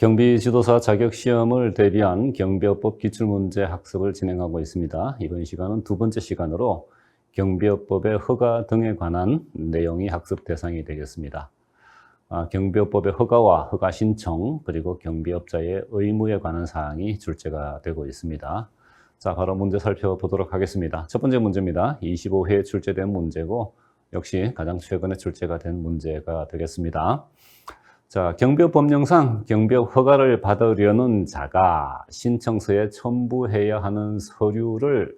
경비지도사 자격시험을 대비한 경비업법 기출문제 학습을 진행하고 있습니다. 이번 시간은 두 번째 시간으로 경비업법의 허가 등에 관한 내용이 학습 대상이 되겠습니다. 경비업법의 허가와 허가 신청 그리고 경비업자의 의무에 관한 사항이 출제가 되고 있습니다. 자, 바로 문제 살펴보도록 하겠습니다. 첫 번째 문제입니다. 25회 출제된 문제고 역시 가장 최근에 출제가 된 문제가 되겠습니다. 자, 경비업 법령상 경비업 허가를 받으려는 자가 신청서에 첨부해야 하는 서류를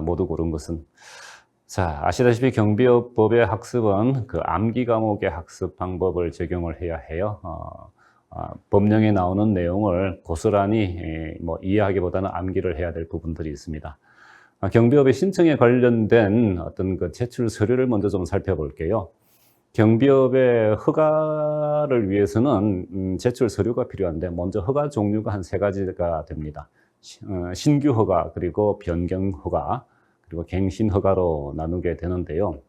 모두 고른 것은, 자, 아시다시피 경비업법의 학습은 그 암기 과목의 학습 방법을 적용을 해야 해요. 법령에 나오는 내용을 고스란히 이해하기보다는 암기를 해야 될 부분들이 있습니다. 경비업의 신청에 관련된 어떤 그 제출 서류를 먼저 좀 살펴볼게요. 경비업의 허가를 위해서는 제출 서류가 필요한데, 먼저 허가 종류가 한 세 가지가 됩니다. 신규 허가, 그리고 변경 허가, 그리고 갱신 허가로 나누게 되는데요.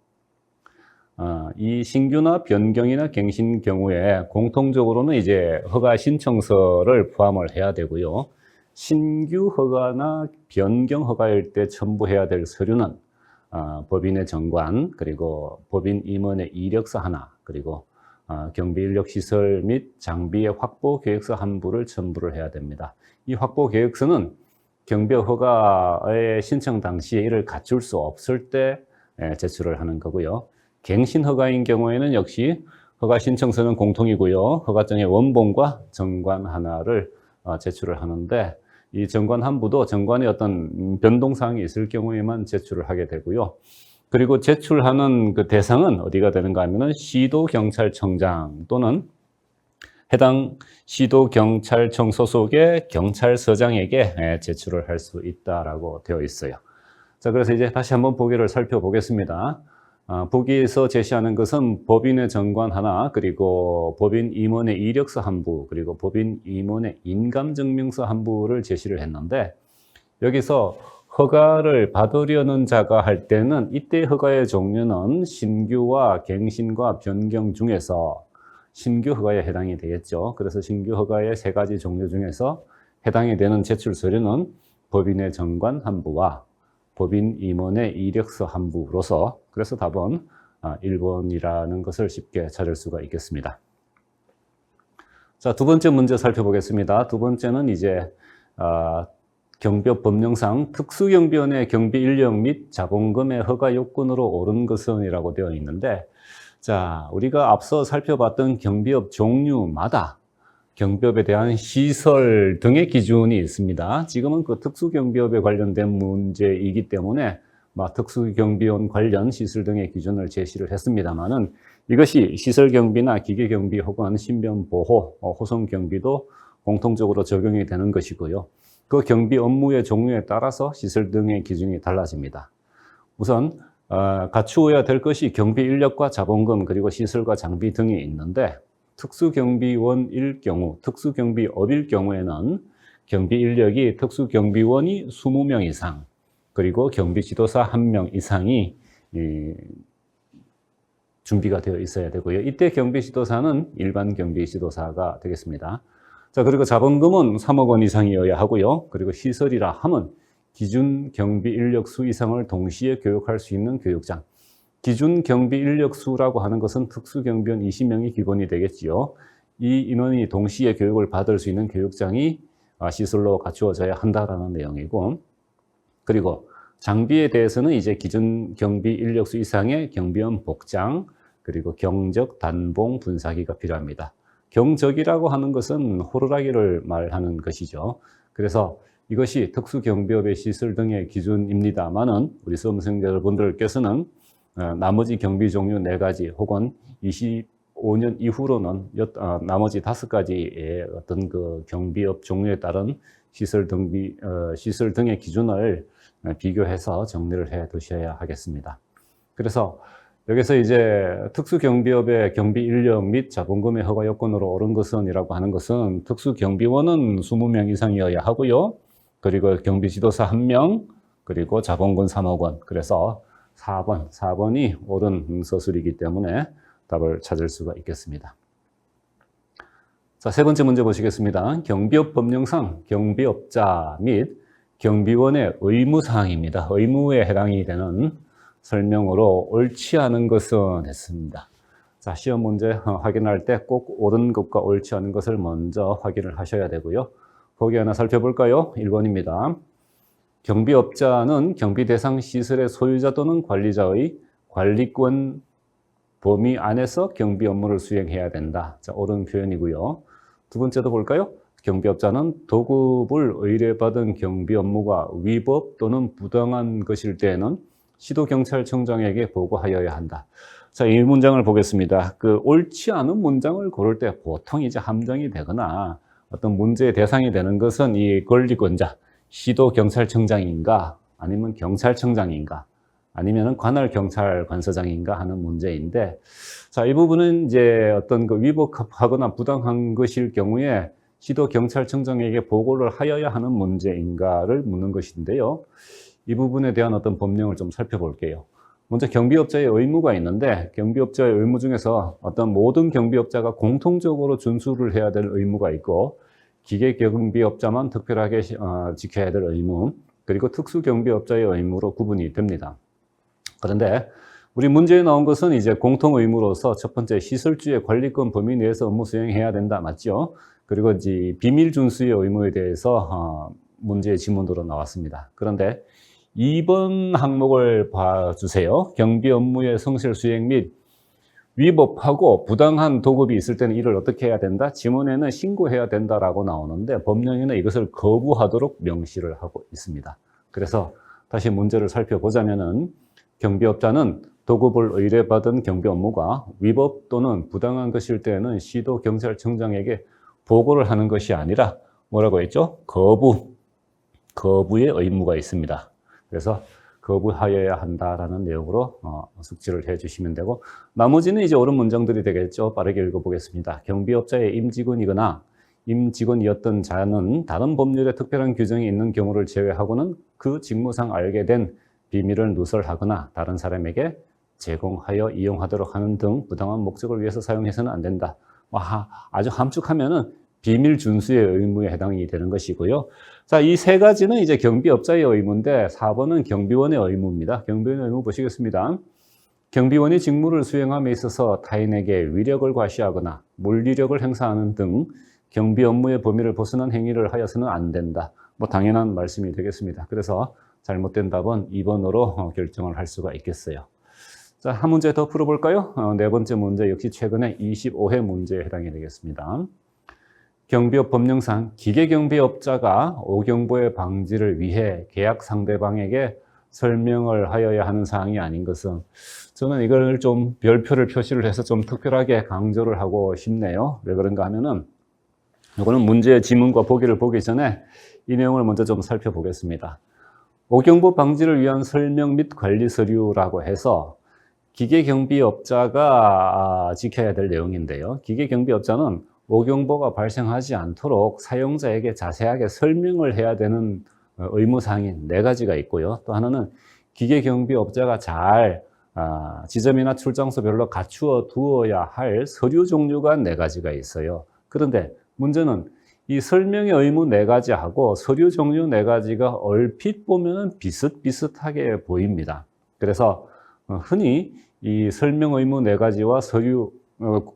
이 신규나 변경이나 갱신 경우에 공통적으로는 이제 허가 신청서를 포함을 해야 되고요. 신규 허가나 변경 허가일 때 첨부해야 될 서류는 법인의 정관, 그리고 법인 임원의 이력서 하나, 그리고 경비인력시설 및 장비의 확보 계획서 한 부를 첨부를 해야 됩니다. 이 확보 계획서는 경비업 허가의 신청 당시에 이를 갖출 수 없을 때 제출을 하는 거고요. 갱신 허가인 경우에는 역시 허가 신청서는 공통이고요. 허가증의 원본과 정관 하나를 제출을 하는데, 이 정관 한 부도 정관에 어떤 변동사항이 있을 경우에만 제출을 하게 되고요. 그리고 제출하는 그 대상은 어디가 되는가 하면은 시도경찰청장 또는 해당 시도경찰청 소속의 경찰서장에게 제출을 할 수 있다라고 되어 있어요. 자, 그래서 이제 다시 한번 보기를 살펴보겠습니다. 보기에서 제시하는 것은 법인의 정관 하나, 그리고 법인 임원의 이력서 한 부, 그리고 법인 임원의 인감증명서 한 부를 제시를 했는데, 여기서 허가를 받으려는 자가 할 때는 이때 허가의 종류는 신규와 갱신과 변경 중에서 신규 허가에 해당이 되겠죠. 그래서 신규 허가의 세 가지 종류 중에서 해당이 되는 제출 서류는 법인의 정관 한 부와 법인 임원의 이력서 한 부로서, 그래서 답은 1번이라는 것을 쉽게 찾을 수가 있겠습니다. 자, 두 번째 문제 살펴보겠습니다. 두 번째는 이제 경비업 법령상 특수경비원의 경비 인력 및 자본금의 허가 요건으로 옳은 것은 이라고 되어 있는데, 자, 우리가 앞서 살펴봤던 경비업 종류마다 경비업에 대한 시설 등의 기준이 있습니다. 지금은 그 특수경비업에 관련된 문제이기 때문에 특수경비원 관련 시설 등의 기준을 제시를 했습니다만은, 이것이 시설경비나 기계경비 혹은 신변보호, 호송경비도 공통적으로 적용이 되는 것이고요. 그 경비 업무의 종류에 따라서 시설 등의 기준이 달라집니다. 우선 갖추어야 될 것이 경비 인력과 자본금, 그리고 시설과 장비 등이 있는데, 특수경비원일 경우, 특수경비업일 경우에는 경비 인력이 특수경비원이 20명 이상, 그리고 경비지도사 1명 이상이 준비가 되어 있어야 되고요. 이때 경비지도사는 일반 경비지도사가 되겠습니다. 자, 그리고 자본금은 3억 원 이상이어야 하고요. 그리고 시설이라 함은 기준 경비 인력 수 이상을 동시에 교육할 수 있는 교육장. 기준 경비 인력 수라고 하는 것은 특수경비원 20명이 기본이 되겠지요. 이 인원이 동시에 교육을 받을 수 있는 교육장이 시설로 갖추어져야 한다라는 내용이고, 그리고 장비에 대해서는 이제 기준 경비 인력 수 이상의 경비원 복장, 그리고 경적, 단봉, 분사기가 필요합니다. 경적이라고 하는 것은 호루라기를 말하는 것이죠. 그래서 이것이 특수경비업의 시설 등의 기준입니다만은, 우리 수험생 여러분들께서는 나머지 경비 종류 4가지 혹은 25년 이후로는 나머지 5가지의 어떤 그 경비업 종류에 따른 시설 등의 기준을 비교해서 정리를 해 두셔야 하겠습니다. 그래서 여기서 이제 특수경비업의 경비 인력 및 자본금의 허가 요건으로 옳은 것은 이라고 하는 것은 특수경비원은 20명 이상이어야 하고요. 그리고 경비지도사 1명, 그리고 자본금 3억 원. 그래서 4번이 옳은 서술이기 때문에 답을 찾을 수가 있겠습니다. 자, 세 번째 문제 보시겠습니다. 경비업 법령상 경비업자 및 경비원의 의무사항입니다. 의무에 해당이 되는 설명으로 옳지 않은 것은 했습니다. 자, 시험 문제 확인할 때 꼭 옳은 것과 옳지 않은 것을 먼저 확인을 하셔야 되고요. 보기 하나 살펴볼까요? 1번입니다. 경비업자는 경비 대상 시설의 소유자 또는 관리자의 관리권 범위 안에서 경비 업무를 수행해야 된다. 자, 옳은 표현이고요. 두 번째도 볼까요? 경비업자는 도급을 의뢰받은 경비 업무가 위법 또는 부당한 것일 때에는 시도경찰청장에게 보고하여야 한다. 자, 이 문장을 보겠습니다. 옳지 않은 문장을 고를 때 보통 이제 함정이 되거나 어떤 문제의 대상이 되는 것은 이 권리권자, 시도경찰청장인가 아니면 경찰청장인가 아니면 관할 경찰관서장인가 하는 문제인데, 자, 이 부분은 이제 어떤 위법하거나 부당한 것일 경우에 시도경찰청장에게 보고를 하여야 하는 문제인가를 묻는 것인데요. 이 부분에 대한 어떤 법령을 좀 살펴볼게요. 먼저 경비업자의 의무가 있는데, 경비업자의 의무 중에서 어떤 모든 경비업자가 공통적으로 준수를 해야 될 의무가 있고, 기계경비업자만 특별하게 지켜야 될 의무, 그리고 특수경비업자의 의무로 구분이 됩니다. 그런데 우리 문제에 나온 것은 이제 공통 의무로서 첫 번째 시설주의 관리권 범위 내에서 업무 수행해야 된다, 맞죠? 그리고 이제 비밀 준수의 의무에 대해서 문제의 지문으로 나왔습니다. 그런데 2번 항목을 봐주세요. 경비 업무의 성실 수행 및 위법하고 부당한 도급이 있을 때는 이를 어떻게 해야 된다? 지문에는 신고해야 된다라고 나오는데 법령에는 이것을 거부하도록 명시를 하고 있습니다. 그래서 다시 문제를 살펴보자면은 경비업자는 도급을 의뢰받은 경비 업무가 위법 또는 부당한 것일 때에는 시도경찰청장에게 보고를 하는 것이 아니라 뭐라고 했죠? 거부의 의무가 있습니다. 그래서 거부하여야 한다라는 내용으로 숙지를 해주시면 되고, 나머지는 이제 옳은 문장들이 되겠죠. 빠르게 읽어보겠습니다. 경비업자의 임직원이거나 임직원이었던 자는 다른 법률에 특별한 규정이 있는 경우를 제외하고는 그 직무상 알게 된 비밀을 누설하거나 다른 사람에게 제공하여 이용하도록 하는 등 부당한 목적을 위해서 사용해서는 안 된다. 아주 함축하면은 비밀 준수의 의무에 해당이 되는 것이고요. 자, 이 세 가지는 이제 경비업자의 의무인데 4번은 경비원의 의무입니다. 경비원의 의무 보시겠습니다. 경비원이 직무를 수행함에 있어서 타인에게 위력을 과시하거나 물리력을 행사하는 등 경비 업무의 범위를 벗어난 행위를 하여서는 안 된다. 당연한 말씀이 되겠습니다. 그래서 잘못된 답은 2번으로 결정을 할 수가 있겠어요. 자, 한 문제 더 풀어볼까요? 네 번째 문제 역시 최근에 25회 문제에 해당이 되겠습니다. 경비업 법령상 기계경비업자가 오경보의 방지를 위해 계약 상대방에게 설명을 하여야 하는 사항이 아닌 것은, 저는 이걸 좀 별표를 표시를 해서 좀 특별하게 강조를 하고 싶네요. 왜 그런가 하면은 이거는 문제의 지문과 보기를 보기 전에 이 내용을 먼저 좀 살펴보겠습니다. 오경보 방지를 위한 설명 및 관리 서류라고 해서 기계경비업자가 지켜야 될 내용인데요. 기계경비업자는 오경보가 발생하지 않도록 사용자에게 자세하게 설명을 해야 되는 의무사항이 4가지가 있고요. 또 하나는 기계경비업자가 잘 지점이나 출장소별로 갖추어 두어야 할 서류 종류가 4가지가 있어요. 그런데 문제는 이 설명의 의무 4가지하고 서류 종류 4가지가 얼핏 보면 비슷비슷하게 보입니다. 그래서 흔히 이 설명 의무 4가지와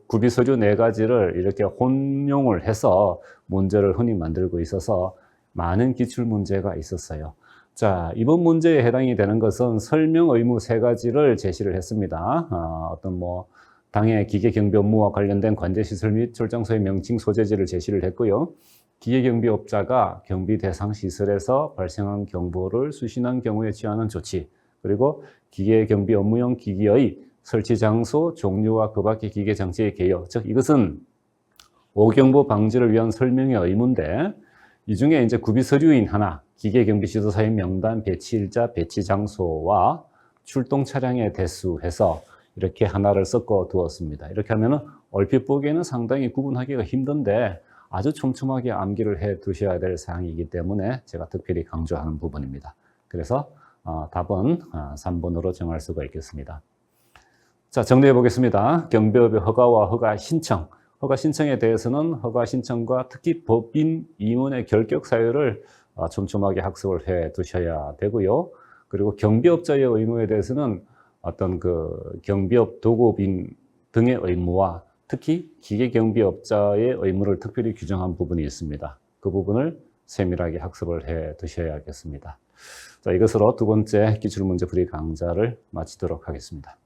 구비 서류 4가지를 이렇게 혼용을 해서 문제를 흔히 만들고 있어서 많은 기출 문제가 있었어요. 자, 이번 문제에 해당이 되는 것은 설명 의무 3가지를 제시를 했습니다. 어떤 당해 기계경비 업무와 관련된 관제시설 및 출장소의 명칭 소재지를 제시를 했고요. 기계경비업자가 경비 대상 시설에서 발생한 경보를 수신한 경우에 취하는 조치, 그리고 기계경비 업무용 기기의 설치 장소, 종류와 그 밖의 기계 장치의 개요. 즉, 이것은 오경보 방지를 위한 설명의 의무인데, 이 중에 이제 구비 서류인 하나, 기계경비 지도사의 명단, 배치일자, 배치 장소와 출동 차량의 대수 해서 이렇게 하나를 섞어 두었습니다. 이렇게 하면은 얼핏 보기에는 상당히 구분하기가 힘든데 아주 촘촘하게 암기를 해 두셔야 될 사항이기 때문에 제가 특별히 강조하는 부분입니다. 그래서 답은 3번으로 정할 수가 있겠습니다. 자, 정리해 보겠습니다. 경비업의 허가와 허가 신청. 허가 신청에 대해서는 허가 신청과 특히 법인 임원의 결격 사유를 촘촘하게 학습을 해 두셔야 되고요. 그리고 경비업자의 의무에 대해서는 어떤 그 경비업 도급인 등의 의무와 특히 기계경비업자의 의무를 특별히 규정한 부분이 있습니다. 그 부분을 세밀하게 학습을 해 두셔야겠습니다. 자, 이것으로 두 번째 기출문제 풀이 강좌를 마치도록 하겠습니다.